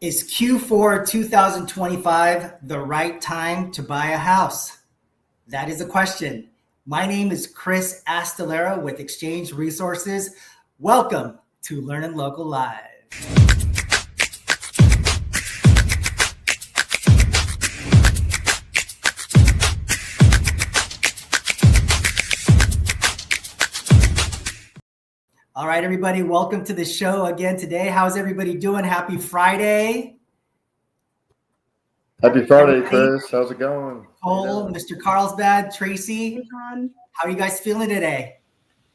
Is Q4 2025 the right time to buy a house? That is a question. My name is Chris Astelera with Exchange Resources. Welcome to LEARNin Local Live. All right, everybody, welcome to the show again today. How's everybody doing? Happy Friday. Happy Friday, Chris. How's it going? Cole, Mr. Carlsbad, Tracy, how are you guys feeling today?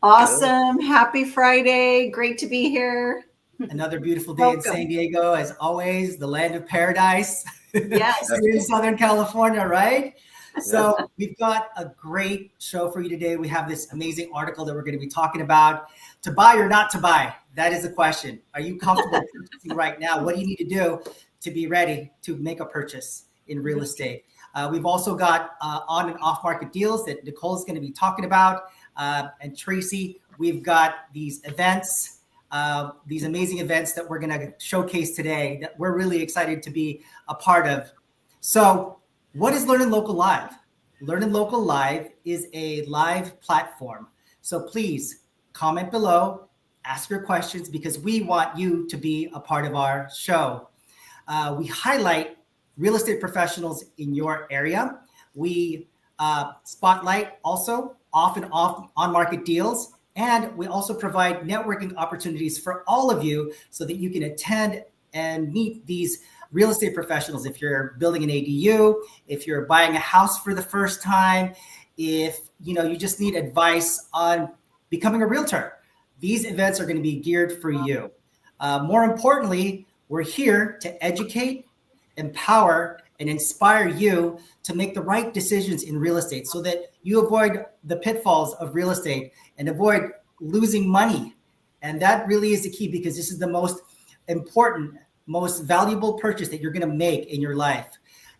Awesome. Happy Friday. Great to be here. Another beautiful day in San Diego, as always, the land of paradise. Yes. In Southern California, right? So we've got a great show for you today. We have this amazing article that we're going to be talking about. To buy or not to buy? That is the question. Are you comfortable purchasing right now? What do you need to do to be ready to make a purchase in real estate? We've also got on and off market deals that Nicole's going to be talking about. And Tracy, we've got these events, these amazing events that we're going to showcase today that we're really excited to be a part of. So what is LEARNin Local Live? LEARNin Local Live is a live platform. So please comment below, ask your questions, because we want you to be a part of our show. We highlight real estate professionals in your area. We spotlight also off and on market deals. And we also provide networking opportunities for all of you so that you can attend and meet these real estate professionals. If you're building an ADU, if you're buying a house for the first time, if you just need advice on becoming a realtor, these events are going to be geared for you. More importantly, we're here to educate, empower, and inspire you to make the right decisions in real estate so that you avoid the pitfalls of real estate and avoid losing money. And that really is the key, because this is the most important, most valuable purchase that you're going to make in your life.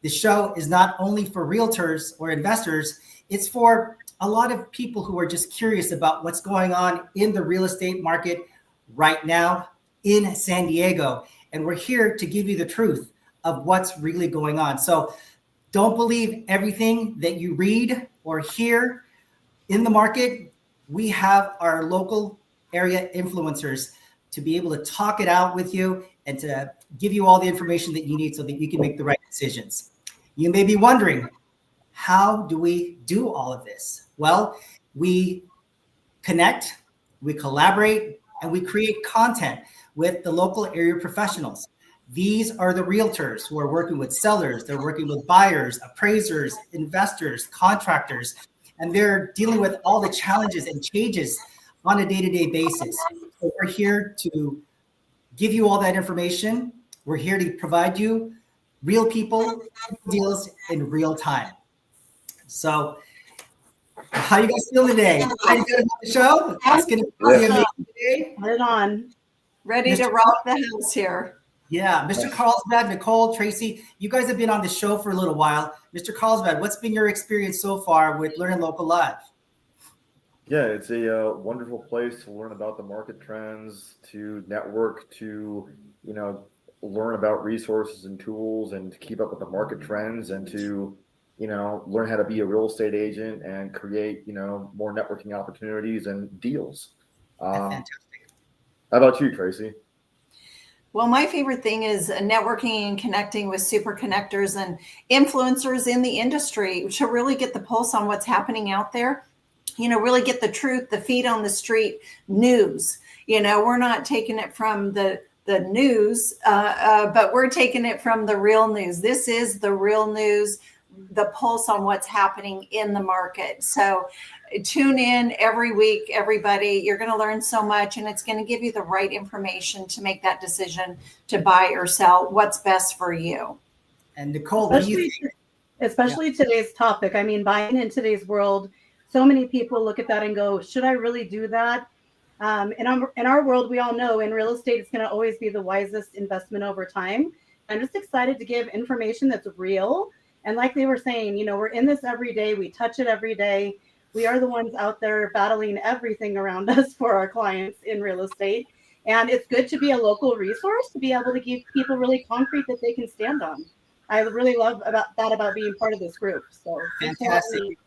The show is not only for realtors or investors, it's for a lot of people who are just curious about what's going on in the real estate market right now in San Diego. And we're here to give you the truth of what's really going on. So don't believe everything that you read or hear in the market. We have our local area influencers to be able to talk it out with you and to give you all the information that you need so that you can make the right decisions. You may be wondering, how do we do all of this? Well, we connect, we collaborate, and we create content with the local area professionals. These are the realtors who are working with sellers, they're working with buyers, appraisers, investors, contractors, and they're dealing with all the challenges and changes on a day-to-day basis. So we're here to give you all that information. We're here to provide you real people, deals in real time. So how you guys feel today? Ready to go about the show? It's going to be amazing today. Put it on. Ready to rock the house here. Yeah, Mr. Carlsbad, Nicole, Tracy, you guys have been on the show for a little while. Mr. Carlsbad, what's been your experience so far with LEARNin Local Live? Yeah, it's a wonderful place to learn about the market trends, to network, to learn about resources and tools, and to keep up with the market trends, and to learn how to be a real estate agent and create more networking opportunities and deals. Fantastic. How about you, Tracy? Well, my favorite thing is networking and connecting with super connectors and influencers in the industry to really get the pulse on what's happening out there. Really get the truth, the feet on the street news. We're not taking it from the news, but we're taking it from the real news. This is the real news, the pulse on what's happening in the market. So tune in every week, everybody. You're going to learn so much, and it's going to give you the right information to make that decision to buy or sell what's best for you. And Nicole, what do you think? Especially today's topic. I mean, buying in today's world, so many people look at that and go, should I really do that? In our world, we all know in real estate, it's going to always be the wisest investment over time. I'm just excited to give information that's real. And like they were saying, we're in this every day. We touch it every day. We are the ones out there battling everything around us for our clients in real estate. And it's good to be a local resource to be able to give people really concrete that they can stand on. I really love about being part of this group. So Fantastic.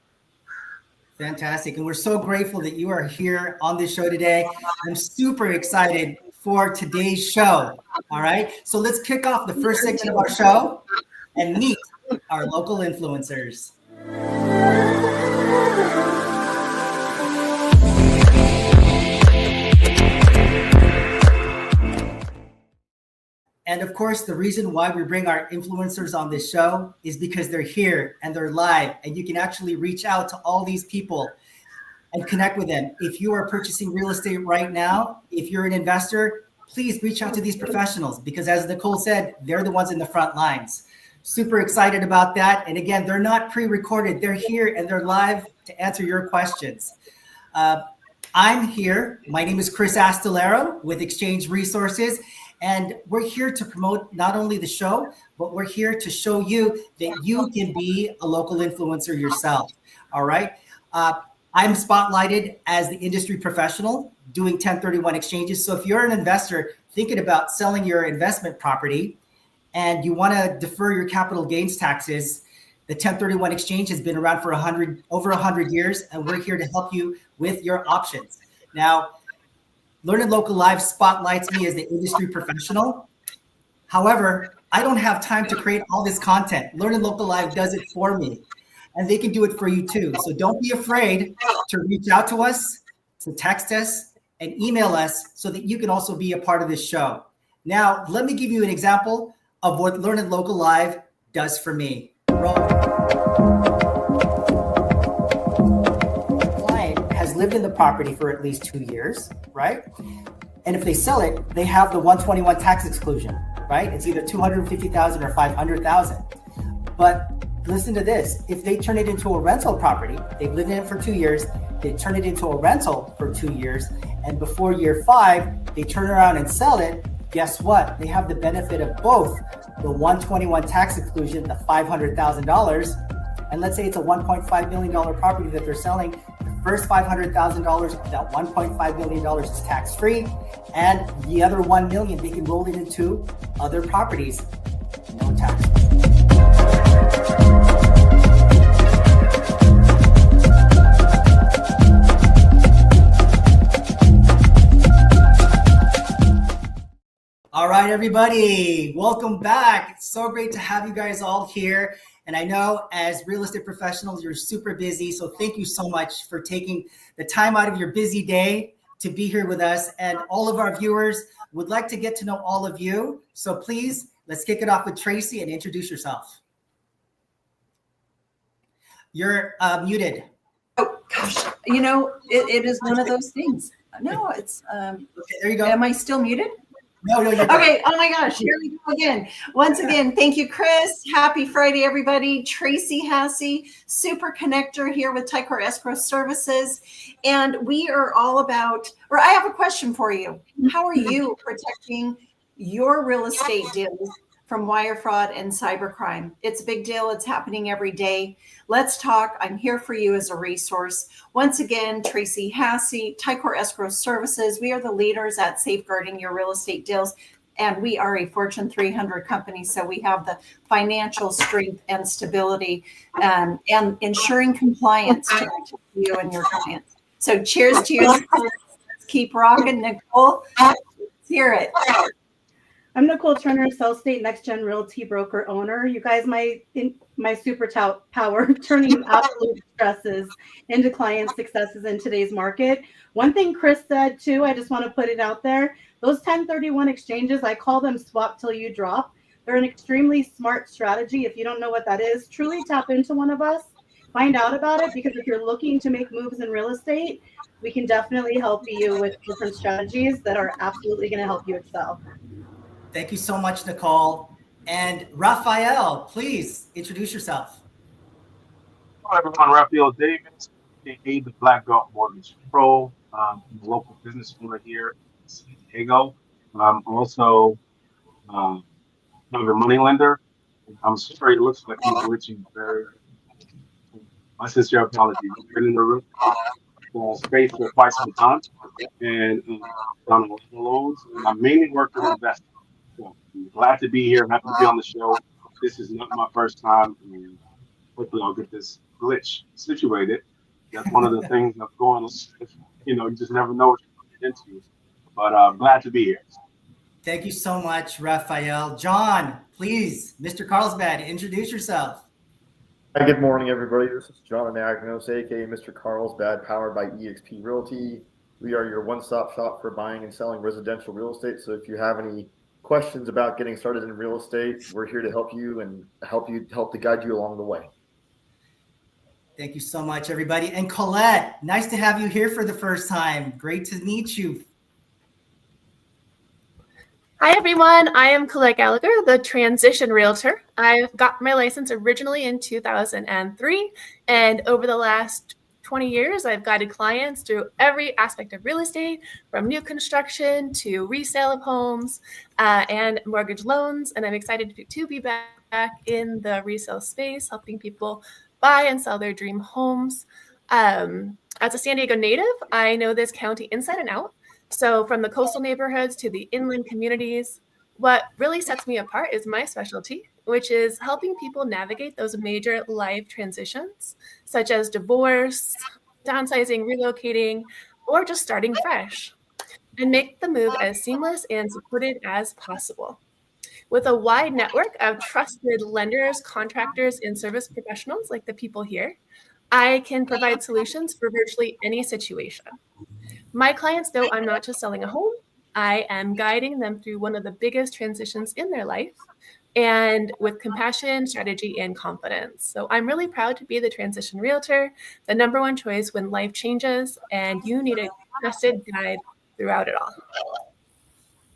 Fantastic. And we're so grateful that you are here on this show today. I'm super excited for today's show. All right. So let's kick off the first segment of our show and meet our local influencers. And of course, the reason why we bring our influencers on this show is because they're here and they're live, and you can actually reach out to all these people and connect with them. If you are purchasing real estate right now, if you're an investor, please reach out to these professionals because, as Nicole said, they're the ones in the front lines. Super excited about that. And again, they're not pre-recorded. They're here and they're live to answer your questions. I'm here. My name is Chris Astolero with Exchange Resources. And we're here to promote not only the show, but we're here to show you that you can be a local influencer yourself. All right. I'm spotlighted as the industry professional doing 1031 exchanges. So if you're an investor thinking about selling your investment property and you want to defer your capital gains taxes, the 1031 exchange has been around for over 100 years, and we're here to help you with your options. Now, LEARNin Local Live spotlights me as the industry professional. However, I don't have time to create all this content. LEARNin Local Live does it for me, and they can do it for you too. So don't be afraid to reach out to us, to text us, and email us so that you can also be a part of this show. Now, let me give you an example of what LEARNin Local Live does for me. Client has lived in the property for at least 2 years, right? And if they sell it, they have the 121 tax exclusion, right? It's either 250,000 or 500,000. But listen to this. If they turn it into a rental property, they've lived in it for 2 years, they turn it into a rental for 2 years, and before year 5, they turn around and sell it, guess what? They have the benefit of both the 121 tax exclusion, the $500,000, and let's say it's a $1.5 million property that they're selling. The first $500,000 of that $1.5 million is tax-free, and the other $1 million, they can roll it into other properties, no tax. All right, everybody, welcome back. It's so great to have you guys all here. And I know as real estate professionals, you're super busy. So thank you so much for taking the time out of your busy day to be here with us. And all of our viewers would like to get to know all of you. So please, let's kick it off with Tracy and introduce yourself. You're muted. Oh, gosh. You know, it is one of those things. No, it's, Okay, there you go. am I still muted? No, you're good. Okay. Oh my gosh. Here we go again. Once again, thank you, Chris. Happy Friday, everybody. Tracy Hassey, Super Connector here with Ticor Escrow Services. And we are all about, or I have a question for you. How are you protecting your real estate deals from wire fraud and cybercrime? It's a big deal. It's happening every day. Let's talk. I'm here for you as a resource. Once again, Tracy Hassey, Ticor Escrow Services. We are the leaders at safeguarding your real estate deals. And we are a Fortune 300 company. So we have the financial strength and stability and ensuring compliance to you and your clients. So cheers to you. Let's keep rocking, Nicole. Let's hear it. I'm Nicole Turner, South State Next Gen Realty Broker owner. You guys, my super power, turning absolute stresses into client successes in today's market. One thing Chris said too, I just want to put it out there. Those 1031 exchanges, I call them swap till you drop. They're an extremely smart strategy. If you don't know what that is, truly tap into one of us, find out about it, because if you're looking to make moves in real estate, we can definitely help you with different strategies that are absolutely going to help you excel. Thank you so much, Nicole. And Raphael, please introduce yourself. Hi, everyone. Raphael Davis, aka the Black Belt Mortgage Pro. I'm a local business owner here in San Diego. I'm also another money lender. I'm sorry, it looks like I'm glitching very. My sincere apologies. You're in the room. space for quite some time, and done a lot of loans. And I mainly work with investors. So I'm glad to be here. Happy to be on the show. This is not my first time. And hopefully, I'll get this glitch situated. That's one of the things that's going on. You just never know what you get into. But glad to be here. Thank you so much, Raphael. John, please, Mr. Carlsbad, introduce yourself. Hi, good morning, everybody. This is John Anagnos, aka Mr. Carlsbad, powered by eXp Realty. We are your one-stop shop for buying and selling residential real estate. So if you have any questions about getting started in real estate, we're here to help you and help to guide you along the way. Thank you so much, everybody. And Colette, nice to have you here for the first time. Great to meet you. Hi, everyone. I am Colette Gallagher, the transition realtor. I got my license originally in 2003, and over the last 20 years, I've guided clients through every aspect of real estate, from new construction to resale of homes and mortgage loans. And I'm excited to be back in the resale space, helping people buy and sell their dream homes. As a San Diego native, I know this county inside and out. So from the coastal neighborhoods to the inland communities, what really sets me apart is my specialty, which is helping people navigate those major life transitions, such as divorce, downsizing, relocating, or just starting fresh, and make the move as seamless and supported as possible. With a wide network of trusted lenders, contractors, and service professionals like the people here, I can provide solutions for virtually any situation. My clients know I'm not just selling a home, I am guiding them through one of the biggest transitions in their life, and with compassion, strategy, and confidence. So I'm really proud to be the transition realtor, the number one choice when life changes and you need a trusted guide throughout it all.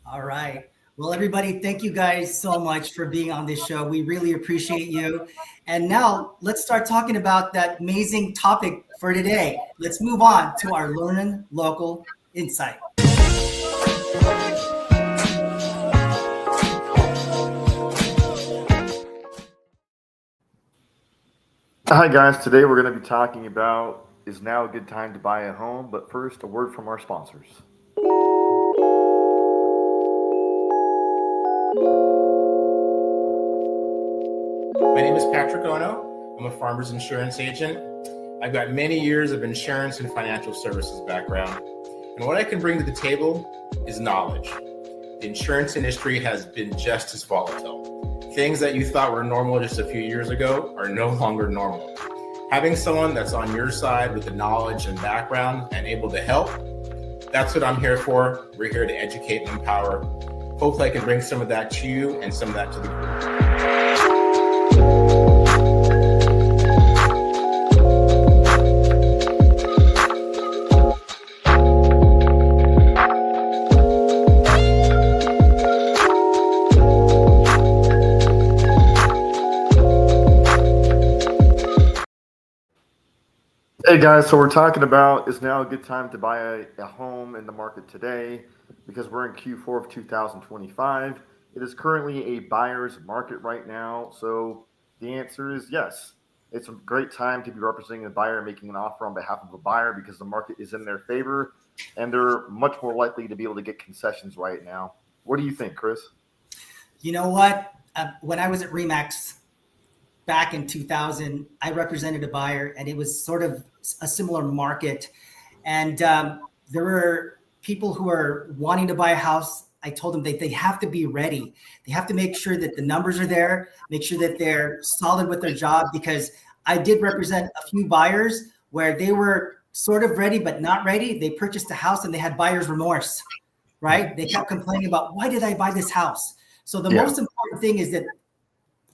All right. Well, everybody, thank you guys so much for being on this show. We really appreciate you. And now let's start talking about that amazing topic for today. Let's move on to our LEARNin Local Insight. Hi, guys. Today we're going to be talking about is now a good time to buy a home, but first, a word from our sponsors. My name is Patrick Ono. I'm a farmer's insurance agent. I've got many years of insurance and financial services background. And what I can bring to the table is knowledge. The insurance industry has been just as volatile. Things that you thought were normal just a few years ago are no longer normal. Having someone that's on your side with the knowledge and background and able to help, that's what I'm here for. We're here to educate and empower. Hopefully I can bring some of that to you and some of that to the group. Hey guys, so we're talking about is now a good time to buy a home in the market today because we're in Q4 of 2025. It is currently a buyer's market right now. So the answer is yes. It's a great time to be representing a buyer and making an offer on behalf of a buyer because the market is in their favor and they're much more likely to be able to get concessions right now. What do you think, Chris? You know what? When I was at Remax back in 2000, I represented a buyer and it was sort of a similar market. And there were people who are wanting to buy a house. I told them they have to be ready. They have to make sure that the numbers are there, make sure that they're solid with their job, because I did represent a few buyers where they were sort of ready, but not ready. They purchased a house and they had buyer's remorse, right? They kept complaining about, why did I buy this house? So the most important thing is that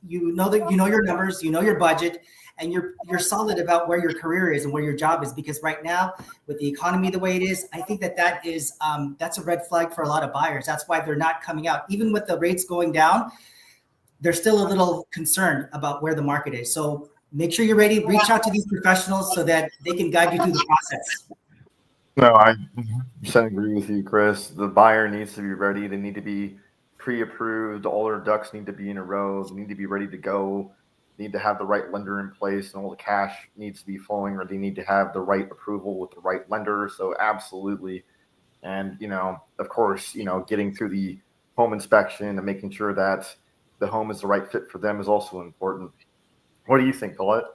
you know your numbers, you know your budget, and you're solid about where your career is and where your job is. Because right now, with the economy the way it is, I think that is that's a red flag for a lot of buyers. That's why they're not coming out. Even with the rates going down, they're still a little concerned about where the market is. So make sure you're ready. Reach out to these professionals so that they can guide you through the process. No, I 100% agree with you, Chris. The buyer needs to be ready. They need to be pre-approved. All their ducks need to be in a row. They need to be ready to go. need to have the right lender in place, and all the cash needs to be flowing, or they need to have the right approval with the right lender. So absolutely. And, of course, getting through the home inspection and making sure that the home is the right fit for them is also important. What do you think, Colette?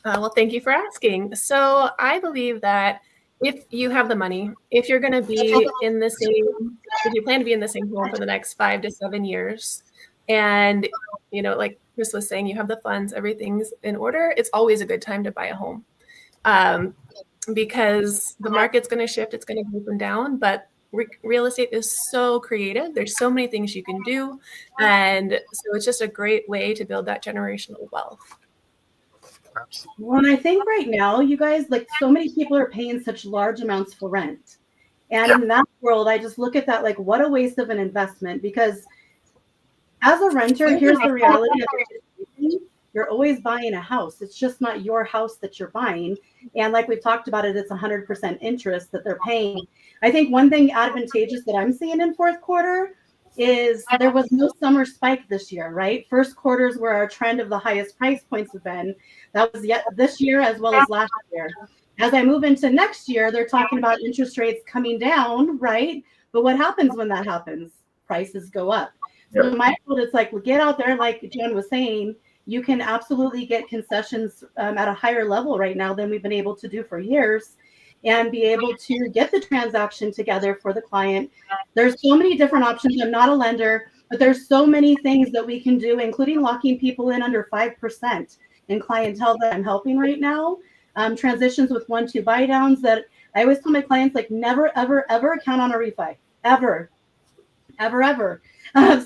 Well, thank you for asking. So I believe that if you have the money, if you're going to be in the same, if you plan to be in the same home for the next 5 to 7 years, and, like Chris was saying, you have the funds, everything's in order, it's always a good time to buy a home. Because the market's going to shift, it's going to go up and down, but real estate is so creative. There's so many things you can do. And so it's just a great way to build that generational wealth. Well, and I think right now, you guys, like so many people are paying such large amounts for rent. And in that world, I just look at that like, what a waste of an investment. Because as a renter, here's the reality of it. You're always buying a house. It's just not your house that you're buying. And like we've talked about it, it's 100% interest that they're paying. I think one thing advantageous that I'm seeing in fourth quarter is there was no summer spike this year, right? First quarters where our trend of the highest price points have been. That was yet this year as well as last year. As I move into next year, they're talking about interest rates coming down, right? But what happens when that happens? Prices go up. So in my world, it's like, well, get out there, like Jen was saying, you can absolutely get concessions at a higher level right now than we've been able to do for years, and be able to get the transaction together for the client. There's so many different options. I'm not a lender, but there's so many things that we can do, including locking people in under 5% in clientele that I'm helping right now. Transitions with 1-2 buy downs that I always tell my clients, like, never, ever, ever count on a refi, ever.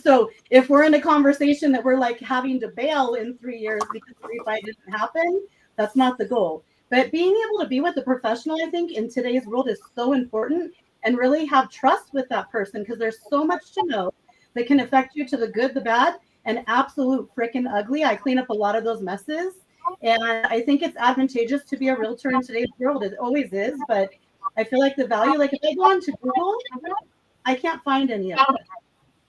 So if we're in a conversation that we're like having to bail in 3 years because the refi didn't happen, that's not the goal. But being able to be with a professional, I think, in today's world is so important, and really have trust with that person, because there's so much to know that can affect you to the good, the bad, and absolute freaking ugly. I clean up a lot of those messes, and I think it's advantageous to be a realtor in today's world. It always is, but I feel like the value, like if I go onto Google, I can't find any of it.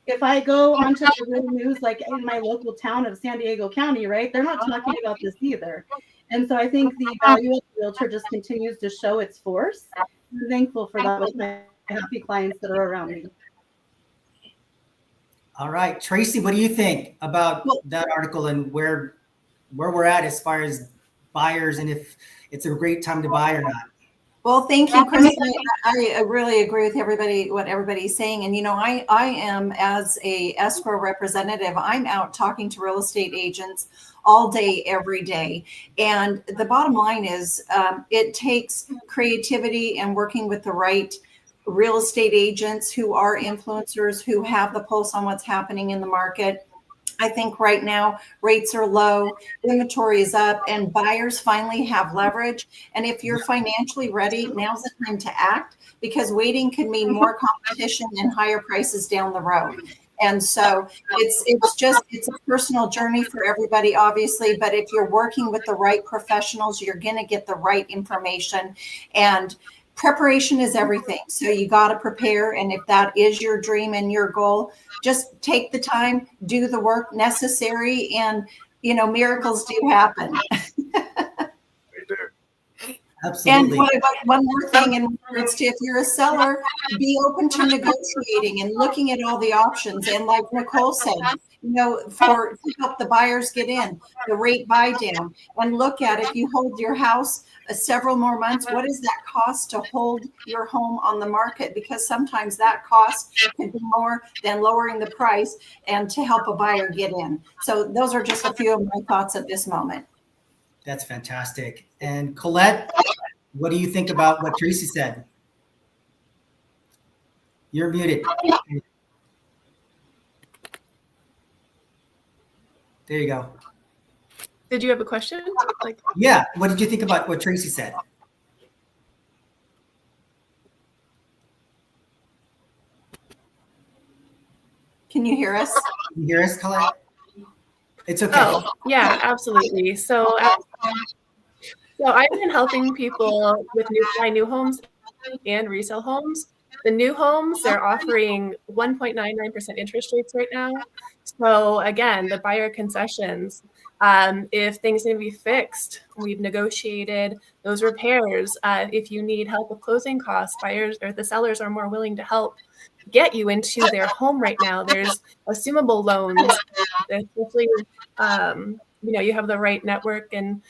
If I go onto the real news, like in my local town of San Diego County, right, they're not talking about this either. And so I think the value of the realtor just continues to show its force. I'm thankful for that with my happy clients that are around me. All right, Tracy, what do you think about that article and where we're at as far as buyers, and if it's a great time to buy or not? Well, thank you, Chris. I really agree with everybody, what everybody's saying. And, I am, as a escrow representative, I'm out talking to real estate agents all day, every day. And the bottom line is it takes creativity and working with the right real estate agents who are influencers, who have the pulse on what's happening in the market. I think right now rates are low, inventory is up, and buyers finally have leverage. And if you're financially ready, now's the time to act, because waiting could mean more competition and higher prices down the road. And so it's a personal journey for everybody, obviously, but if you're working with the right professionals, you're going to get the right information. And preparation is everything. So you got to prepare. And if that is your dream and your goal, just take the time, do the work necessary, and, miracles do happen. Absolutely. And one more thing, in regards to if you're a seller, be open to negotiating and looking at all the options. And like Nicole said, to help the buyers get in, the rate buy down, and look at, if you hold your house several more months, what does that cost to hold your home on the market? Because sometimes that cost can be more than lowering the price and to help a buyer get in. So those are just a few of my thoughts at this moment. That's fantastic. And Colette, what do you think about what Tracy said? You're muted. There you go. Did you have a question? Yeah. What did you think about what Tracy said? Can you hear us? Can you hear us, Colette? It's okay. Oh, yeah, absolutely. So I've been helping people with buy new homes and resell homes. the new homes, they're offering 1.99% interest rates right now. So again, the buyer concessions, if things need to be fixed, we've negotiated those repairs. If you need help with closing costs, buyers or the sellers are more willing to help get you into their home right now. There's assumable loans, especially, you have the right network and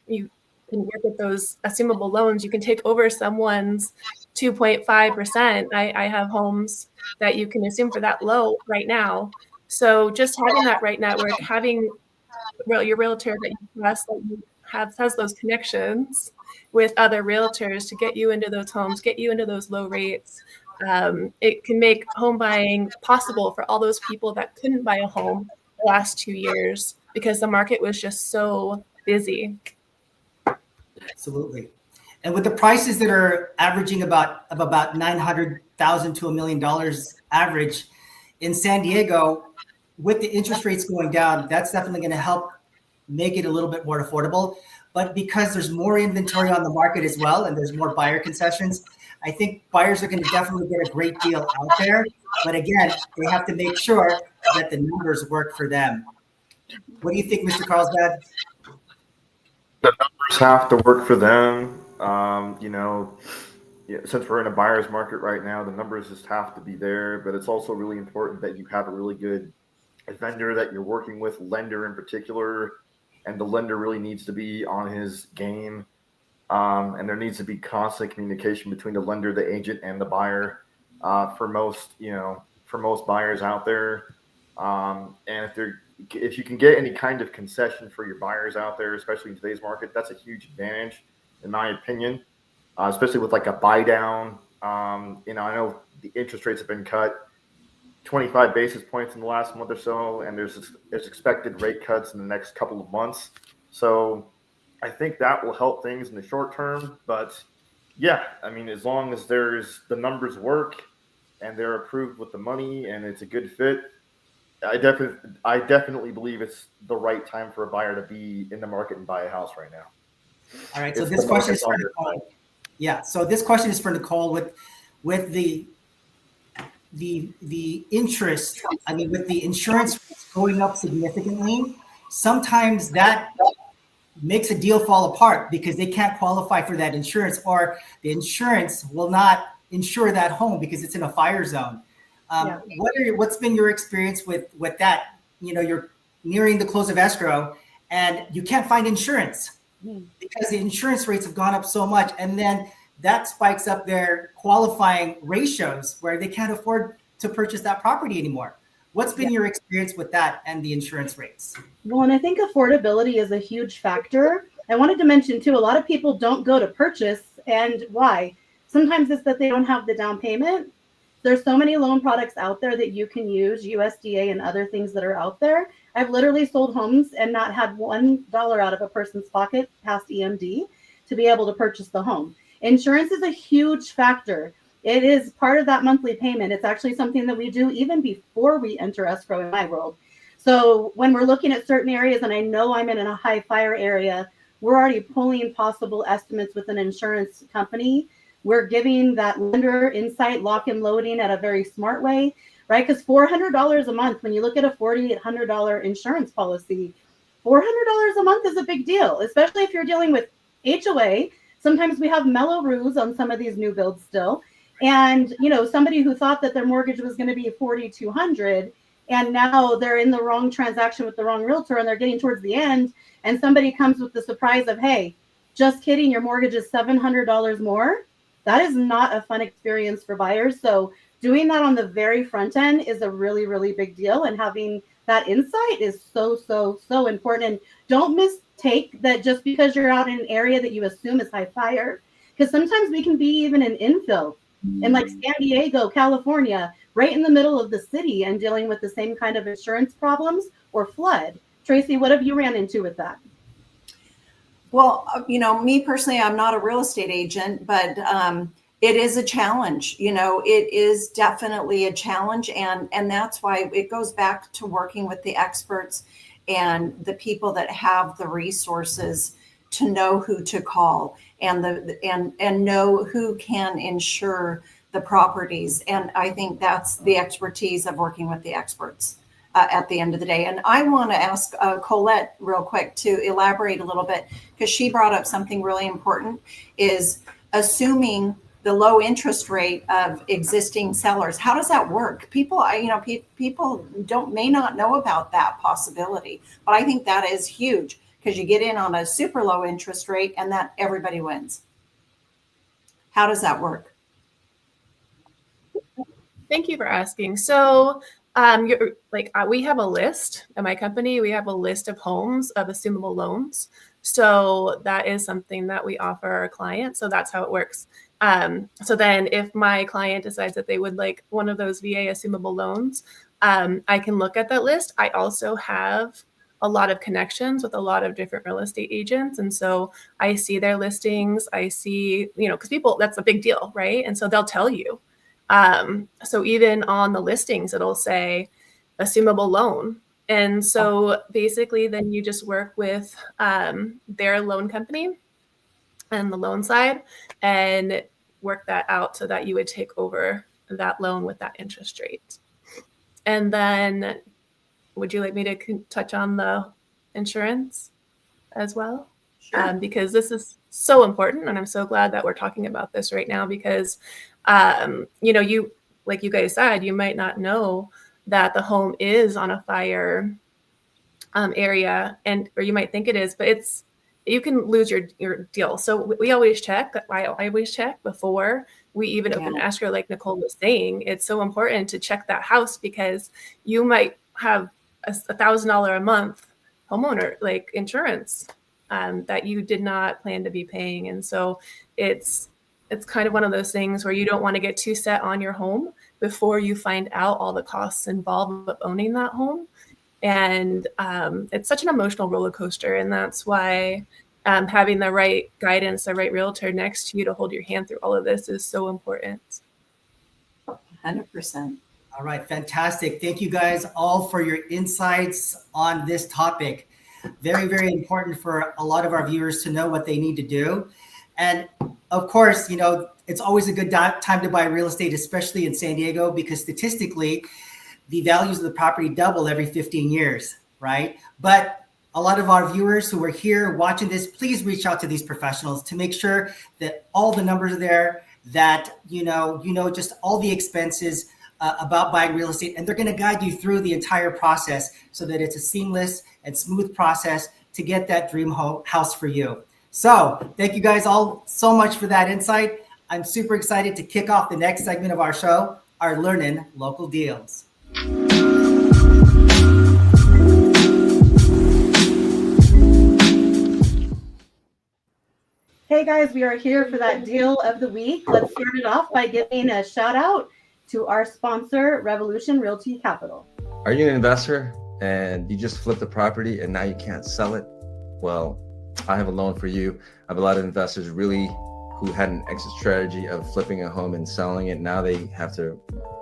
you can work with those assumable loans. You can take over someone's 2.5%. I have homes that you can assume for that low right now. So just having that right network, having your realtor that you trust, that you has those connections with other realtors to get you into those homes, get you into those low rates. It can make home buying possible for all those people that couldn't buy a home the last 2 years because the market was just so busy. Absolutely. And with the prices that are averaging about $900,000 to $1 million average in San Diego, with the interest rates going down, that's definitely going to help make it a little bit more affordable. But because there's more inventory on the market as well, and there's more buyer concessions, I think buyers are going to definitely get a great deal out there. But again, they have to make sure that the numbers work for them. What do you think, Mr. Carlsbad? The numbers have to work for them. Since we're in a buyer's market right now, the numbers just have to be there. But it's also really important that you have a really good vendor that you're working with, lender in particular, and the lender really needs to be on his game. And there needs to be constant communication between the lender, the agent, and the buyer. For most buyers out there, and if you can get any kind of concession for your buyers out there, especially in today's market, that's a huge advantage, in my opinion. Especially with like a buy down. I know the interest rates have been cut 25 basis points in the last month or so, and there's expected rate cuts in the next couple of months. So I think that will help things in the short term. But yeah, I mean, as long as the numbers work and they're approved with the money and it's a good fit, I definitely believe it's the right time for a buyer to be in the market and buy a house right now. All right. So this question is for Nicole. Yeah. So this question is for Nicole with the interest. I mean, with the insurance going up significantly, sometimes that makes a deal fall apart because they can't qualify for that insurance, or the insurance will not insure that home because it's in a fire zone. What's been your experience with that? You're nearing the close of escrow and you can't find insurance because the insurance rates have gone up so much, and then that spikes up their qualifying ratios where they can't afford to purchase that property anymore. What's been your experience with that and the insurance rates? Well, and I think affordability is a huge factor. I wanted to mention too, a lot of people don't go to purchase, and why? Sometimes it's that they don't have the down payment. There's so many loan products out there that you can use, USDA and other things that are out there. I've literally sold homes and not had $1 out of a person's pocket past EMD to be able to purchase the home. Insurance is a huge factor. It is part of that monthly payment. It's actually something that we do even before we enter escrow in my world. So when we're looking at certain areas, and I know I'm in a high fire area, we're already pulling possible estimates with an insurance company. We're giving that lender insight, lock and loading at a very smart way, right? Because $400 a month, when you look at a $4,800 insurance policy, $400 a month is a big deal, especially if you're dealing with HOA. Sometimes we have mellow roofs on some of these new builds still. And, somebody who thought that their mortgage was going to be $4,200, and now they're in the wrong transaction with the wrong realtor, and they're getting towards the end, and somebody comes with the surprise of, hey, just kidding, your mortgage is $700 more. That is not a fun experience for buyers. So doing that on the very front end is a really, really big deal. And having that insight is so, so, so important. And don't mistake that just because you're out in an area that you assume is high fire, because sometimes we can be even an infill in like San Diego, California, right in the middle of the city, and dealing with the same kind of insurance problems or flood. Tracy, what have you ran into with that? Well, me personally, I'm not a real estate agent, but it is a challenge. It is definitely a challenge. And that's why it goes back to working with the experts and the people that have the resources to know who to call and know who can insure the properties. And I think that's the expertise of working with the experts at the end of the day. And I want to ask Colette real quick to elaborate a little bit, because she brought up something really important, is assuming the low interest rate of existing sellers. How does that work? People, people may not know about that possibility, but I think that is huge, because you get in on a super low interest rate and that everybody wins. How does that work? Thank you for asking. So, we have a list at my company. We have a list of homes of assumable loans. So that is something that we offer our clients. So that's how it works. So then if my client decides that they would like one of those VA assumable loans, I can look at that list. I also have a lot of connections with a lot of different real estate agents. And so I see their listings. I see, because people, that's a big deal, right? And so they'll tell you. So even on the listings, it'll say assumable loan. And so basically then you just work with their loan company and the loan side and work that out so that you would take over that loan with that interest rate. And then would you like me to touch on the insurance as well? Sure. Because this is so important, and I'm so glad that we're talking about this right now, because you, like you guys said, you might not know that the home is on a fire area, or you might think it is, but you can lose your deal. So we always check. I always check before we even open escrow. Like Nicole was saying, it's so important to check that house, because you might have $1,000 a month homeowner like insurance that you did not plan to be paying. And so it's kind of one of those things where you don't want to get too set on your home before you find out all the costs involved with owning that home. And it's such an emotional roller coaster. And that's why having the right guidance, the right realtor next to you to hold your hand through all of this is so important. 100%. All right, fantastic. Thank you guys all for your insights on this topic. Very, very important for a lot of our viewers to know what they need to do. And of course, it's always a good time to buy real estate, especially in San Diego, because statistically, the values of the property double every 15 years, right? But a lot of our viewers who are here watching this, please reach out to these professionals to make sure that all the numbers are there, that just all the expenses about buying real estate, and they're going to guide you through the entire process so that it's a seamless and smooth process to get that dream house for you. So thank you guys all so much for that insight. I'm super excited to kick off the next segment of our show, our LEARNin Local Deals. Hey guys, we are here for that deal of the week. Let's start it off by giving a shout out to our sponsor, Revolution Realty Capital. Are you an investor and you just flipped the property and now you can't sell it? Well, I have a loan for you. I have a lot of investors who had an exit strategy of flipping a home and selling it. Now they have to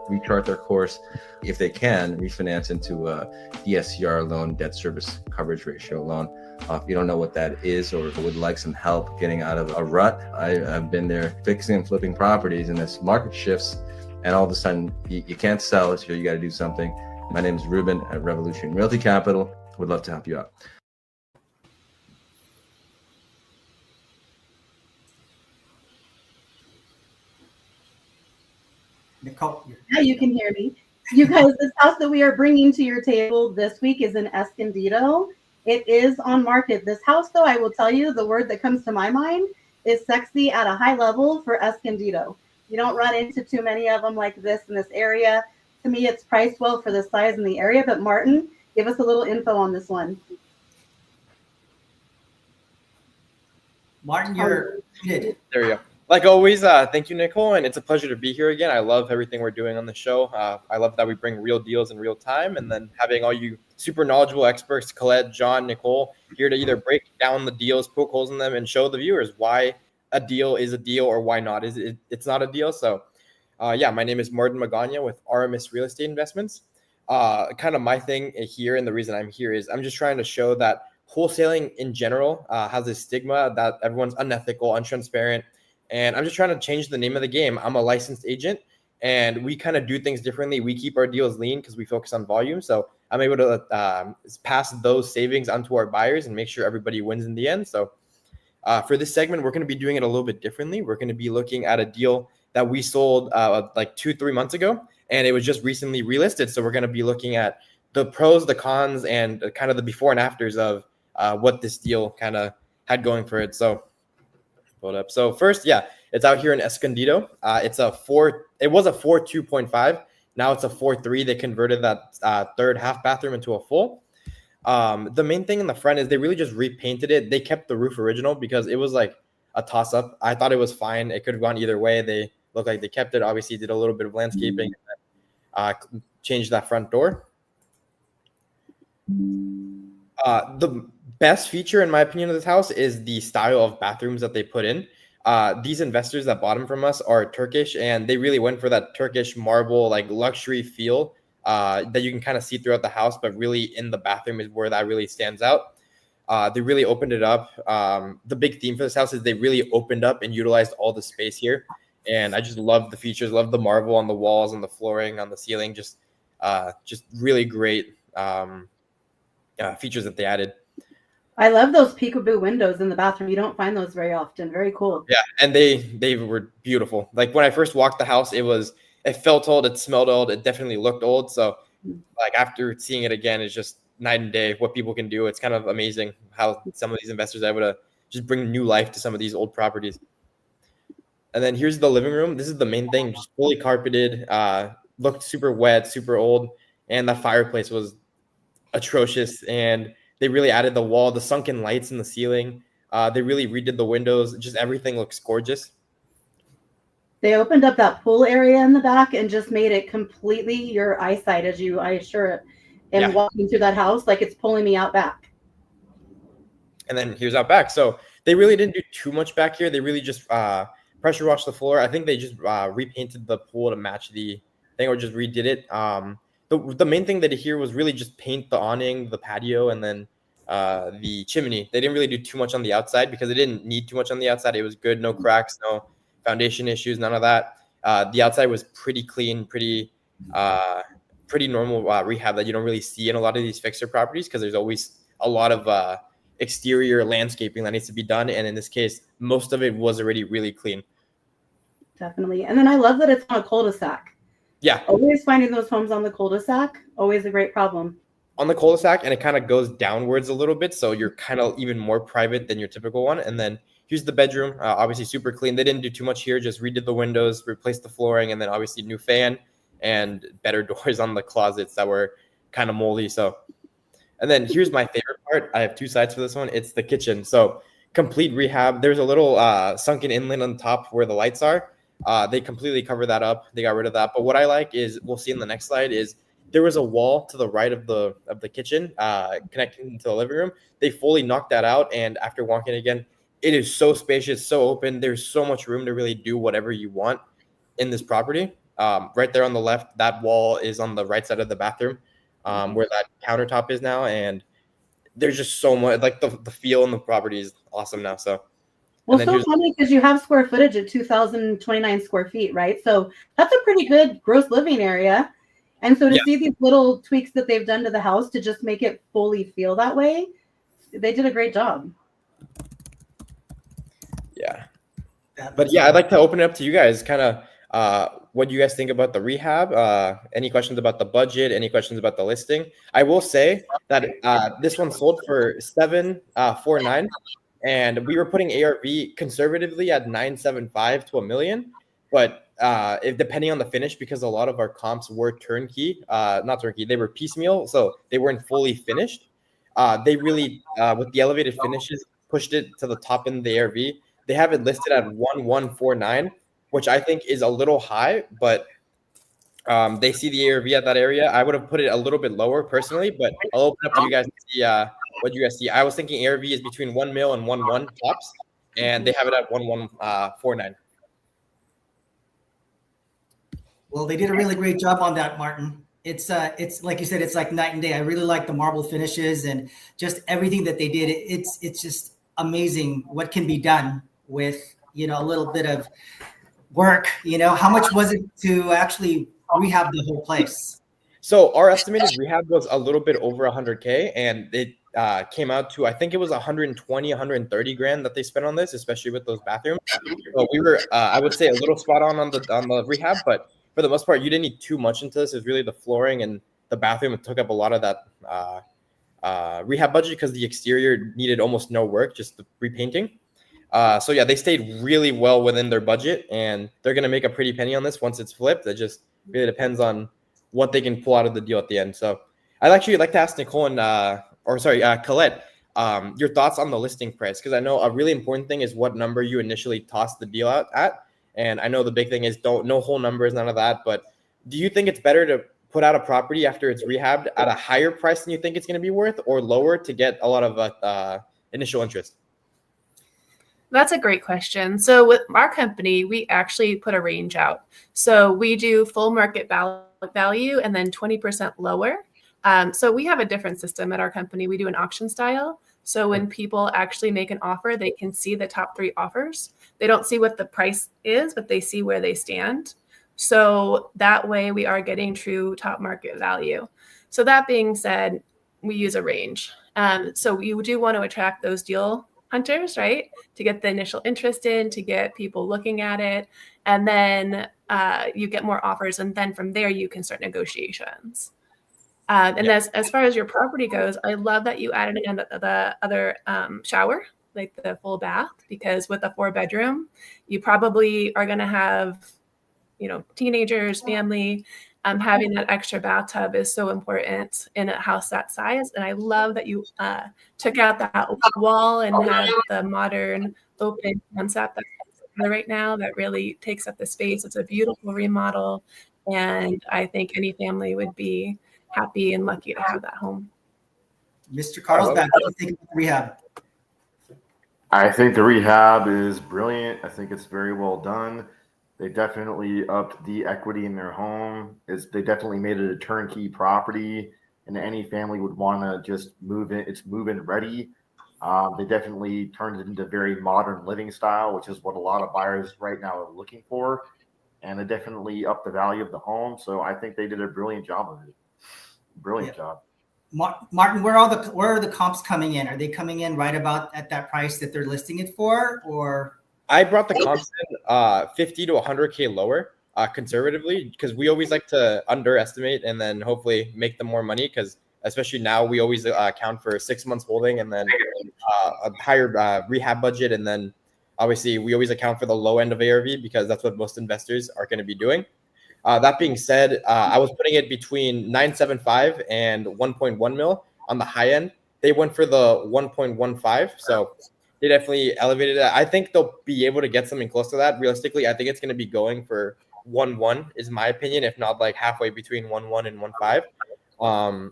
rechart their course, if they can, refinance into a DSCR loan, debt service coverage ratio loan. If you don't know what that is or would like some help getting out of a rut, I've been there fixing and flipping properties, and this market shifts and all of a sudden you can't sell it, so you got to do something. My name is Ruben at Revolution Realty Capital. Would love to help you out. Nicole. Yeah, you can hear me. You guys, this house that we are bringing to your table this week is in Escondido. It is on market. This house, though, I will tell you, the word that comes to my mind is sexy at a high level for Escondido. You don't run into too many of them like this in this area. To me, it's priced well for the size in the area. But Martin, give us a little info on this one. Martin, you're muted. There you go. Like always, thank you, Nicole, and it's a pleasure to be here again. I love everything we're doing on the show. I love that we bring real deals in real time, and then having all you super knowledgeable experts, Colette, John, Nicole, here to either break down the deals, poke holes in them, and show the viewers why a deal is a deal or why not it's not a deal. So, my name is Martin Magana with RMS Real Estate Investments. Kind of my thing here, and the reason I'm here is I'm just trying to show that wholesaling in general has a stigma that everyone's unethical, untransparent, And I'm just trying to change the name of the game. I'm a licensed agent, and we kind of do things differently. We keep our deals lean because we focus on volume. So I'm able to pass those savings onto our buyers and make sure everybody wins in the end. So for this segment, we're going to be doing it a little bit differently. We're going to be looking at a deal that we sold like 2-3 months ago, and it was just recently relisted. So we're going to be looking at the pros, the cons, and kind of the before and afters of what this deal kind of had going for it. So hold up. So first, yeah, it's out here in Escondido. It was a 4.2.5. Now it's a 4.3. They converted that third half bathroom into a full. The main thing in the front is they really just repainted it. They kept the roof original because it was like a toss up. I thought it was fine. It could have gone either way. They look like they kept it. Obviously did a little bit of landscaping, and changed that front door. The best feature, in my opinion, of this house is the style of bathrooms that they put in. These investors that bought them from us are Turkish, and they really went for that Turkish marble, like luxury feel that you can kind of see throughout the house, but really in the bathroom is where that really stands out. They really opened it up. The big theme for this house is they really opened up and utilized all the space here. And I just love the features, love the marble on the walls, on the flooring, on the ceiling, just really great features that they added. I love those peekaboo windows in the bathroom. You don't find those very often. Very cool. Yeah, and they were beautiful. Like when I first walked the house, it felt old, it smelled old, it definitely looked old. So like after seeing it again, it's just night and day what people can do. It's kind of amazing how some of these investors are able to just bring new life to some of these old properties. And then here's the living room. This is the main thing, just fully carpeted, looked super wet, super old, and that fireplace was atrocious. And they really added the wall, the sunken lights in the ceiling. They really redid the windows. Just everything looks gorgeous. They opened up that pool area in the back and just made it completely your eyesight as I assure it. And walking through that house, like it's pulling me out back. And then here's out back. So they really didn't do too much back here. They really just pressure washed the floor. I think they just repainted the pool to match the thing, or just redid it. The main thing that here was really just paint the awning, the patio, and then the chimney. They didn't really do too much on the outside because it didn't need too much on the outside. It was good, no cracks, no foundation issues, none of that. The outside was pretty clean, pretty normal rehab that you don't really see in a lot of these fixer properties because there's always a lot of exterior landscaping that needs to be done. And in this case, most of it was already really clean. Definitely. And then I love that it's on a cul-de-sac. Yeah. Always finding those homes on the cul-de-sac, always a great problem. On the cul-de-sac, and it kind of goes downwards a little bit, so you're kind of even more private than your typical one. And then here's the bedroom, obviously super clean. They didn't do too much here, just redid the windows, replaced the flooring, and then obviously new fan and better doors on the closets that were kind of moldy. So, and then here's my favorite part. I have two sides for this one. It's the kitchen. So complete rehab. There's a little sunken inlet on top where the lights are. They completely covered that up. They got rid of that. But what I like is, we'll see in the next slide, is there was a wall to the right of the kitchen connecting to the living room. They fully knocked that out. And after walking again, it is so spacious, so open. There's so much room to really do whatever you want in this property. Right there on the left, that wall is on the right side of the bathroom, where that countertop is now. And there's just so much, like the feel in the property is awesome now. So, well, so funny because you have square footage at 2,029 square feet, right? So that's a pretty good gross living area. And so to see these little tweaks that they've done to the house to just make it fully feel that way, they did a great job. Yeah. But yeah, I'd like to open it up to you guys, kind of what do you guys think about the rehab? Any questions about the budget? Any questions about the listing? I will say that this one sold for $749, and we were putting ARV conservatively at $975 to $1 million. But if depending on the finish, because a lot of our comps were turnkey, not turnkey, they were piecemeal, so they weren't fully finished. They really, with the elevated finishes, pushed it to the top end of the ARV. They have it listed at 1,149, which I think is a little high, but they see the ARV at that area. I would have put it a little bit lower personally, but I'll open up to you guys to see what you guys see. I was thinking ARV is between 1 mil and 1.1 tops, and they have it at 1,149. Well, they did a really great job on that, Martin. It's like you said, it's like night and day. I really like the marble finishes and just everything that they did. It's just amazing what can be done with a little bit of work, how much was it to actually rehab the whole place? So our estimated rehab was a little bit over 100K, and it came out to, I think it was 120, 130 grand that they spent on this, especially with those bathrooms. So we were, I would say, a little spot on the rehab, but for the most part, you didn't need too much into this. It was really the flooring and the bathroom. It took up a lot of that rehab budget because the exterior needed almost no work, just the repainting. So yeah, they stayed really well within their budget, and they're gonna make a pretty penny on this once it's flipped. It just really depends on what they can pull out of the deal at the end. So I'd actually like to ask Nicole and Colette, your thoughts on the listing price, because I know a really important thing is what number you initially tossed the deal out at, and I know the big thing is no whole numbers, none of that. But do you think it's better to put out a property after it's rehabbed at a higher price than you think it's going to be worth, or lower to get a lot of initial interest? That's a great question. So with our company, we actually put a range out. So we do full market value and then 20% lower. So we have a different system at our company. We do an auction style. So when people actually make an offer, they can see the top 3 offers. They don't see what the price is, but they see where they stand. So that way we are getting true top market value. So that being said, we use a range. So you do want to attract those deal hunters, right? To get the initial interest in, to get people looking at it. And then you get more offers. And then from there, you can start negotiations. And as far as your property goes, I love that you added in the other shower, like the full bath, because with a 4-bedroom, you probably are going to have, teenagers, family. Having that extra bathtub is so important in a house that size. And I love that you took out that wall and had the modern open concept that's there right now that really takes up the space. It's a beautiful remodel. And I think any family would be happy and lucky to have that home. Mr. Carlsbad, what do you think of the rehab? I think the rehab is brilliant. I think it's very well done. They definitely upped the equity in their home. They definitely made it a turnkey property, and any family would want to just move in. It's move-in ready. They definitely turned it into very modern living style, which is what a lot of buyers right now are looking for. And it definitely upped the value of the home. So I think they did a brilliant job of it. Brilliant job. Martin, where are the comps coming in? Are they coming in right about at that price that they're listing it for, or? I brought the comps in 50 to 100K lower conservatively, because we always like to underestimate and then hopefully make them more money, because especially now we always account for 6 months holding and then a higher rehab budget. And then obviously we always account for the low end of ARV because that's what most investors are going to be doing. That being said, I was putting it between 975 and 1.1 mil on the high end. They went for the 1.15. So they definitely elevated it. I think they'll be able to get something close to that. Realistically, I think it's going to be going for 1.1 is my opinion, if not like halfway between 1.1 and 1.5.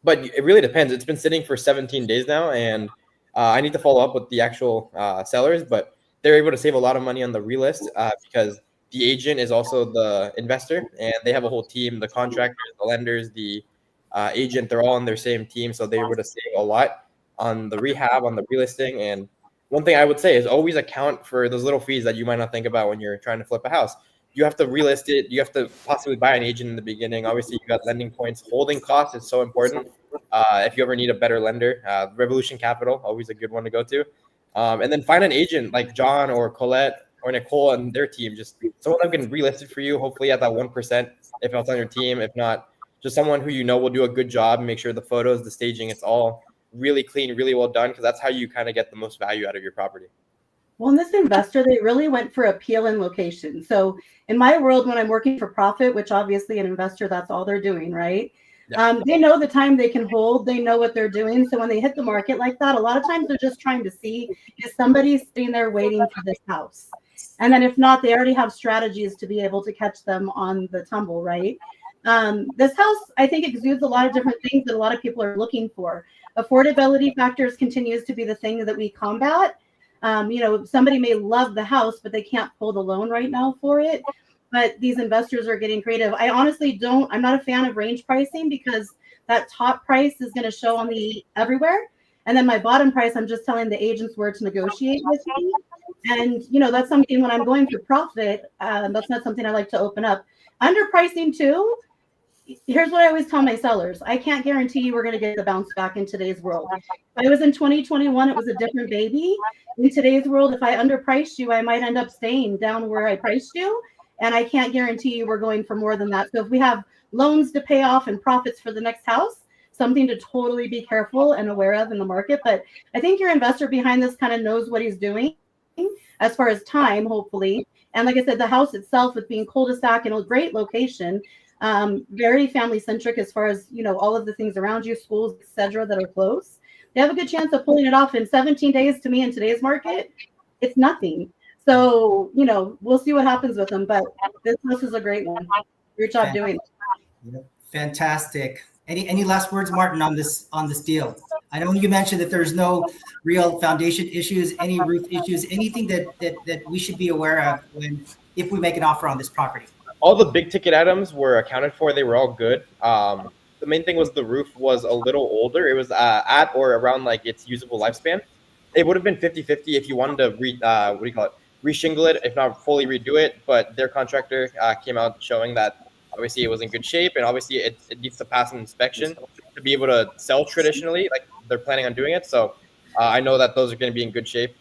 But it really depends. It's been sitting for 17 days now, and I need to follow up with the actual sellers, but they're able to save a lot of money on the relist because the agent is also the investor, and they have a whole team, the contractors, the lenders, the agent, they're all on their same team. So they're able to save a lot on the rehab, on the relisting. And one thing I would say is always account for those little fees that you might not think about when you're trying to flip a house. You have to relist it. You have to possibly buy an agent in the beginning. Obviously, you got lending points. Holding costs is so important. If you ever need a better lender, Revolution Capital, always a good one to go to. And then find an agent like John or Colette or Nicole and their team. Just someone that can relist it for you, hopefully at that 1% if it's on your team. If not, just someone who you know will do a good job and make sure the photos, the staging, it's all really clean, really well done, because that's how you kind of get the most value out of your property. Well, in this investor, they really went for appeal and location. So in my world, when I'm working for profit, which obviously an investor, that's all they're doing, right? Yeah. They know the time they can hold. They know what they're doing. So when they hit the market like that, a lot of times they're just trying to see if somebody's sitting there waiting for this house. And then if not, they already have strategies to be able to catch them on the tumble, right? This house, I think, exudes a lot of different things that a lot of people are looking for. Affordability factors continues to be the thing that we combat. Somebody may love the house, but they can't pull the loan right now for it. But these investors are getting creative. I honestly I'm not a fan of range pricing because that top price is going to show on the everywhere. And then my bottom price, I'm just telling the agents where to negotiate with me. And, that's something when I'm going for profit, that's not something I like to open up. Underpricing too. Here's what I always tell my sellers. I can't guarantee you we're going to get the bounce back in today's world. If I was in 2021, it was a different baby. In today's world, if I underpriced you, I might end up staying down where I priced you. And I can't guarantee you we're going for more than that. So if we have loans to pay off and profits for the next house, something to totally be careful and aware of in the market. But I think your investor behind this kind of knows what he's doing as far as time, hopefully. And like I said, the house itself, with being cul-de-sac in a great location, very family centric as far as, all of the things around you, schools, etc., that are close. They have a good chance of pulling it off in 17 days. To me, in today's market, it's nothing. So, we'll see what happens with them. But this is a great one. Great job doing it. Fantastic. Any last words, Martin, on this deal? I know you mentioned that there's no real foundation issues, any roof issues, anything that we should be aware of if we make an offer on this property. All the big ticket items were accounted for. They were all good. The main thing was the roof was a little older. It was at or around like its usable lifespan. It would have been 50-50 if you wanted to reshingle it, if not fully redo it. But their contractor came out showing that obviously it was in good shape, and obviously it needs to pass an inspection to be able to sell traditionally, like they're planning on doing it. So I know that those are going to be in good shape.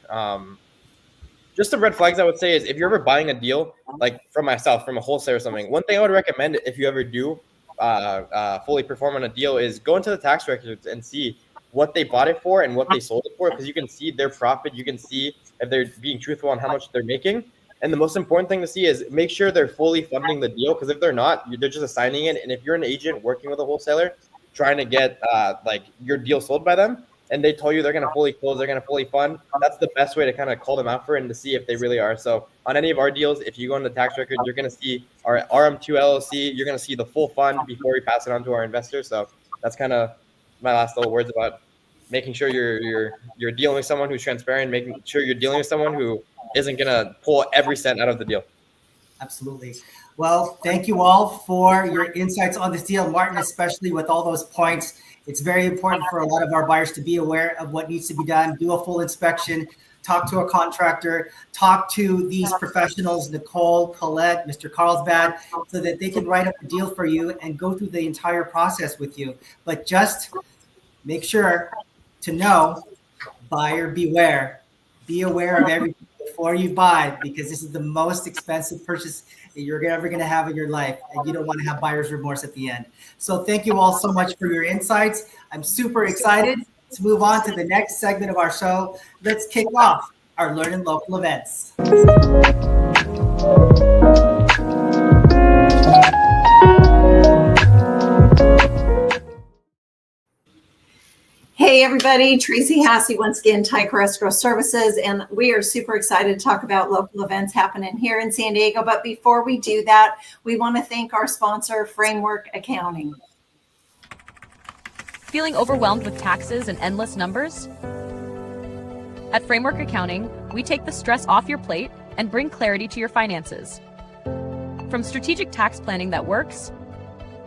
Just the red flags I would say is if you're ever buying a deal, like from myself, from a wholesaler or something, one thing I would recommend if you ever do fully perform on a deal is go into the tax records and see what they bought it for and what they sold it for, because you can see their profit. You can see if they're being truthful on how much they're making. And the most important thing to see is make sure they're fully funding the deal, because if they're not, they're just assigning it. And if you're an agent working with a wholesaler trying to get like your deal sold by them, and they told you they're going to fully close, they're going to fully fund, that's the best way to kind of call them out for and to see if they really are. So on any of our deals, if you go into the tax record, you're going to see our RM2 LLC, you're going to see the full fund before we pass it on to our investors. So that's kind of my last little words about making sure you're dealing with someone who's transparent, making sure you're dealing with someone who isn't going to pull every cent out of the deal. Absolutely. Well, thank you all for your insights on this deal, Martin, especially with all those points. It's very important for a lot of our buyers to be aware of what needs to be done, do a full inspection, talk to a contractor, talk to these professionals, Nicole, Colette, Mr. Carlsbad, so that they can write up a deal for you and go through the entire process with you. But just make sure to know, buyer beware. Be aware of everything before you buy, because this is the most expensive purchase that you're ever going to have in your life, and you don't want to have buyer's remorse at the end. So thank you all so much for your insights. I'm super excited to move on to the next segment of our show. Let's kick off our LEARNin Local events. Hey everybody, Tracy Hassey once again, Tiger Escrow Services, and we are super excited to talk about local events happening here in San Diego. But before we do that, we want to thank our sponsor, Framework Accounting. Feeling overwhelmed with taxes and endless numbers? At Framework Accounting, we take the stress off your plate and bring clarity to your finances. From strategic tax planning that works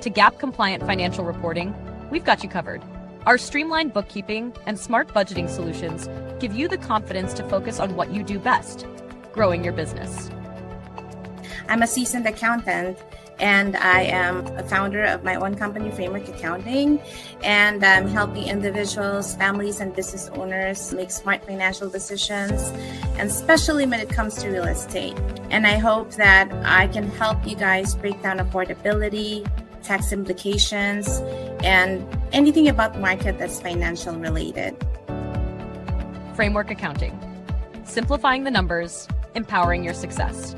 to GAAP-compliant financial reporting, we've got you covered. Our streamlined bookkeeping and smart budgeting solutions give you the confidence to focus on what you do best, growing your business. I'm a seasoned accountant, and I am a founder of my own company, Framework Accounting, and I'm helping individuals, families, and business owners make smart financial decisions, and especially when it comes to real estate. And I hope that I can help you guys break down affordability, tax implications, and anything about the market that's financial related. Framework Accounting. Simplifying the numbers, empowering your success.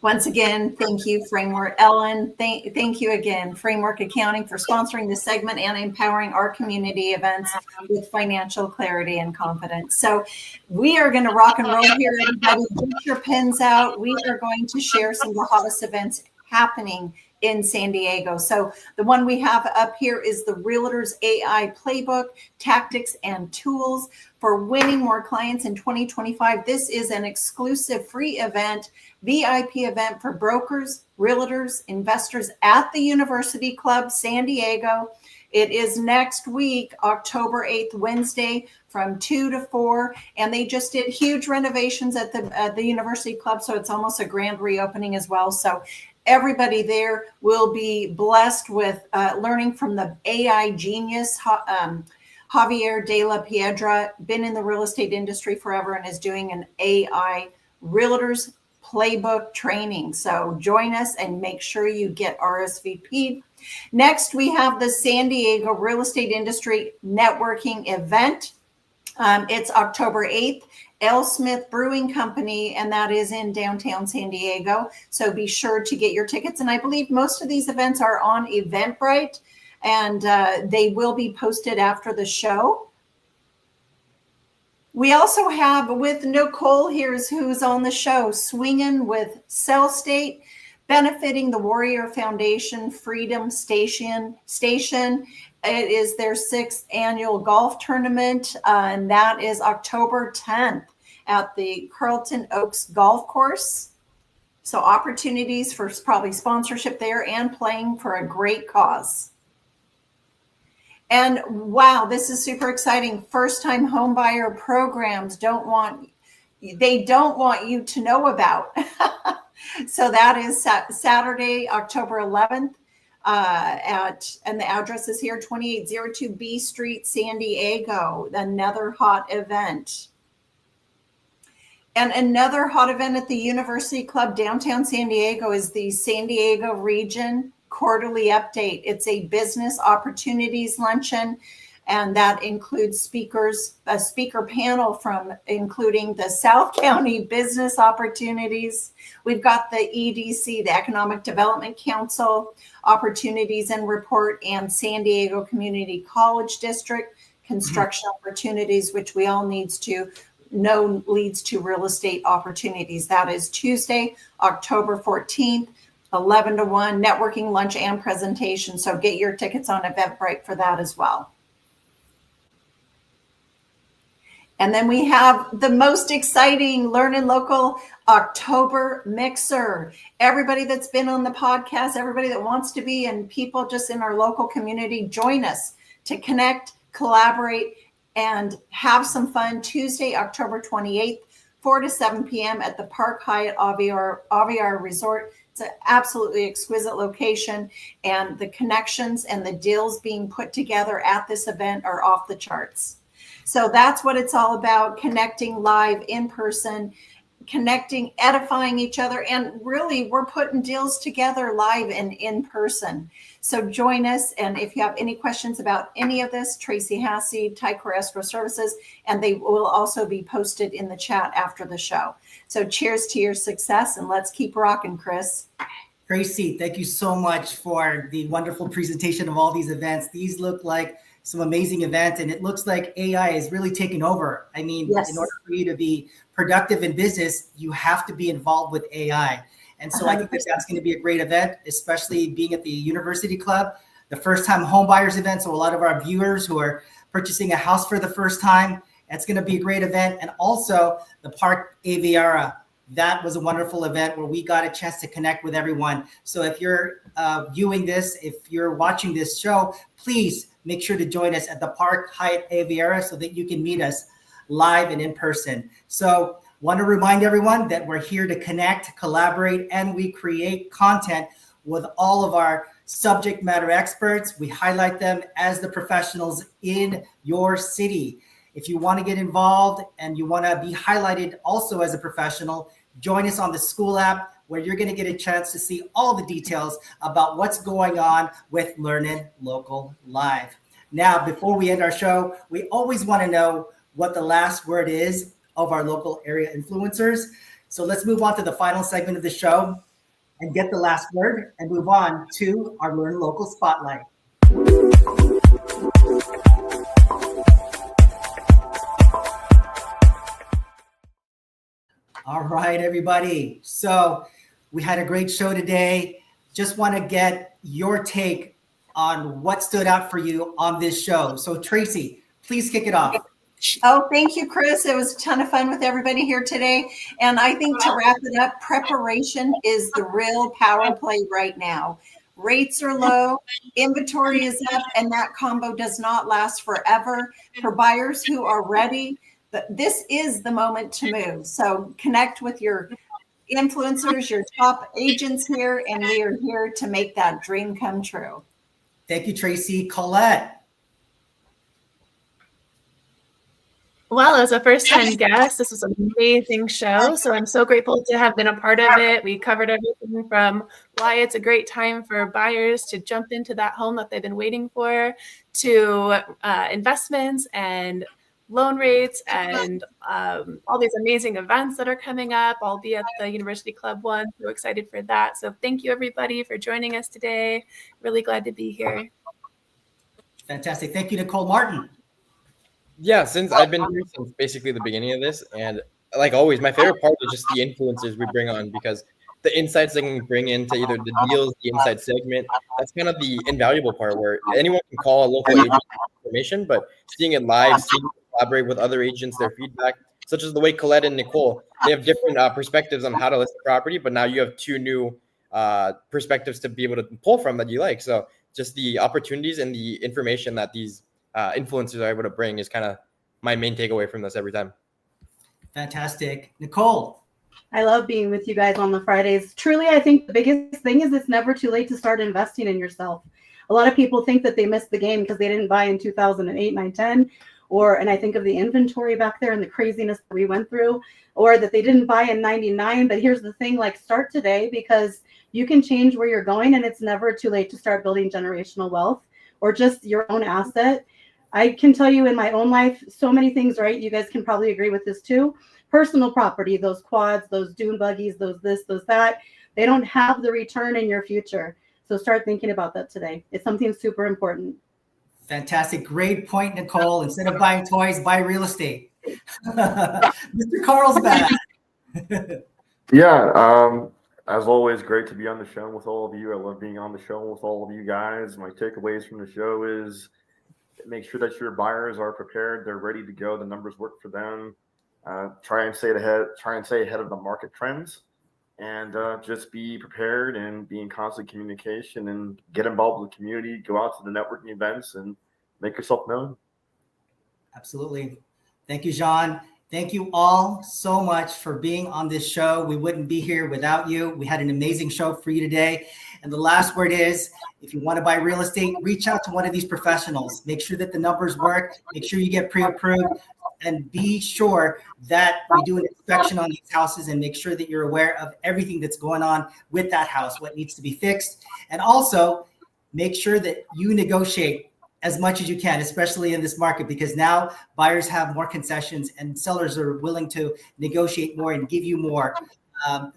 Once again, thank you, Framework. Ellen, thank you again, Framework Accounting, for sponsoring this segment and empowering our community events with financial clarity and confidence. So we are going to rock and roll here, everybody. Get your pens out. We are going to share some of the hottest events happening in San Diego. So the one we have up here is the Realtors AI Playbook, Tactics and Tools for Winning More Clients in 2025. This is an exclusive free event, VIP event for brokers, realtors, investors at the University Club San Diego. It is next week, October 8th, Wednesday, from 2 to 4. And they just did huge renovations at the University Club, so it's almost a grand reopening as well. So everybody there will be blessed with learning from the AI genius, Javier de la Piedra, been in the real estate industry forever and is doing an AI realtors playbook training. So join us and make sure you get RSVP'd. Next, we have the San Diego Real Estate Industry Networking Event. It's October 8th, L. Smith Brewing Company, and that is in downtown San Diego. So be sure to get your tickets. And I believe most of these events are on Eventbrite, and they will be posted after the show. We also have with Nicole here, who's on the show, Swinging with Cell State, benefiting the Warrior Foundation Freedom Station. It is their 6th annual golf tournament, and that is October 10th at the Carlton Oaks Golf Course. So opportunities for probably sponsorship there and playing for a great cause. And wow, this is super exciting. First-time home buyer programs don't want you to know about. So that is Saturday, October 11th, and the address is here, 2802 B Street, San Diego. Another hot event. And another hot event at the University Club downtown San Diego is the San Diego Region Quarterly Update. It's a business opportunities luncheon, and that includes a speaker panel from including the South County Business Opportunities. We've got the EDC, the Economic Development Council, Opportunities and Report, and San Diego Community College District Construction Opportunities, which we all needs to know leads to real estate opportunities. That is Tuesday, October 14th. 11 to 1, networking, lunch, and presentation. So get your tickets on Eventbrite for that as well. And then we have the most exciting LEARNin Local October Mixer. Everybody that's been on the podcast, everybody that wants to be, and people just in our local community, join us to connect, collaborate, and have some fun Tuesday, October 28th, 4 to 7 p.m. at the Park Hyatt Aviar Resort. It's an absolutely exquisite location, and the connections and the deals being put together at this event are off the charts. So that's what it's all about, connecting live in person, connecting, edifying each other, and really we're putting deals together live and in person. So join us, and if you have any questions about any of this, Tracy Hassey, Ticor Escrow Services, and they will also be posted in the chat after the show. So cheers to your success, and let's keep rocking, Chris. Tracy, thank you so much for the wonderful presentation of all these events. These look like some amazing events, and it looks like AI is really taking over. I mean, yes. In order for you to be productive in business, you have to be involved with AI. And so 100%. I think that's going to be a great event, especially being at the University Club, the first time home buyers event. So a lot of our viewers who are purchasing a house for the first time, it's going to be a great event. And also the Park Aviara. That was a wonderful event where we got a chance to connect with everyone. So if you're viewing this, if you're watching this show, please make sure to join us at the Park Hyatt Aviara so that you can meet us live and in person. So want to remind everyone that we're here to connect, collaborate, and we create content with all of our subject matter experts. We highlight them as the professionals in your city. If you want to get involved and you want to be highlighted also as a professional, join us on the school app where you're going to get a chance to see all the details about what's going on with LEARNin Local Live. Now, before we end our show, we always want to know what the last word is of our local area influencers. So let's move on to the final segment of the show and get the last word and move on to our LEARNin Local Spotlight. All right, everybody. So we had a great show today. Just want to get your take on what stood out for you on this show. So Tracy, please kick it off. Oh, thank you, Chris. It was a ton of fun with everybody here today. And I think to wrap it up, preparation is the real power play right now. Rates are low, inventory is up, and that combo does not last forever. For buyers who are ready, this is the moment to move. So connect with your influencers, your top agents here, and we are here to make that dream come true. Thank you, Tracy. Colette. Well, as a first-time guest, this was an amazing show. So I'm so grateful to have been a part of it. We covered everything from why it's a great time for buyers to jump into that home that they've been waiting for, to investments and loan rates and all these amazing events that are coming up. I'll be at the University Club one. So excited for that. So thank you, everybody, for joining us today. Really glad to be here. Fantastic. Thank you, Nicole. Martin. Yeah, since I've been here since basically the beginning of this, and like always, my favorite part is just the influencers we bring on, because the insights they can bring into either the deals, the inside segment, that's kind of the invaluable part where anyone can call a local agent information, but seeing it live, seeing it collaborate with other agents, their feedback, such as the way Colette and Nicole, they have different perspectives on how to list the property, but now you have two new perspectives to be able to pull from that you like. So just the opportunities and the information that these influencers are able to bring is kind of my main takeaway from this every time. Fantastic. Nicole. I love being with you guys on the Fridays. Truly, I think the biggest thing is it's never too late to start investing in yourself. A lot of people think that they missed the game because they didn't buy in 2008, 9, 10, and I think of the inventory back there and the craziness that we went through, or that they didn't buy in 99. But here's the thing, like, start today, because you can change where you're going, and it's never too late to start building generational wealth or just your own asset. I can tell you in my own life, so many things, right? You guys can probably agree with this too. Personal property, those quads, those dune buggies, those this, those that, they don't have the return in your future. So start thinking about that today. It's something super important. Fantastic. Great point, Nicole. Instead of buying toys, buy real estate. Mr. Carlsbad. Yeah, as always, great to be on the show with all of you. I love being on the show with all of you guys. My takeaways from the show is make sure that your buyers are prepared. They're ready to go. The numbers work for them. Try and stay ahead of the market trends, and just be prepared and be in constant communication and get involved with the community. Go out to the networking events and make yourself known. Absolutely. Thank you, Jean. Thank you all so much for being on this show. We wouldn't be here without you. We had an amazing show for you today. And the last word is, if you want to buy real estate, reach out to one of these professionals. Make sure that the numbers work. Make sure you get pre-approved. And be sure that we do an inspection on these houses and make sure that you're aware of everything that's going on with that house, what needs to be fixed. And also make sure that you negotiate as much as you can, especially in this market, because now buyers have more concessions and sellers are willing to negotiate more and give you more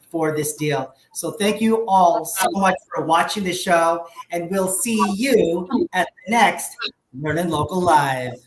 for this deal. So thank you all so much for watching the show, and we'll see you at the next LEARNin Local Live.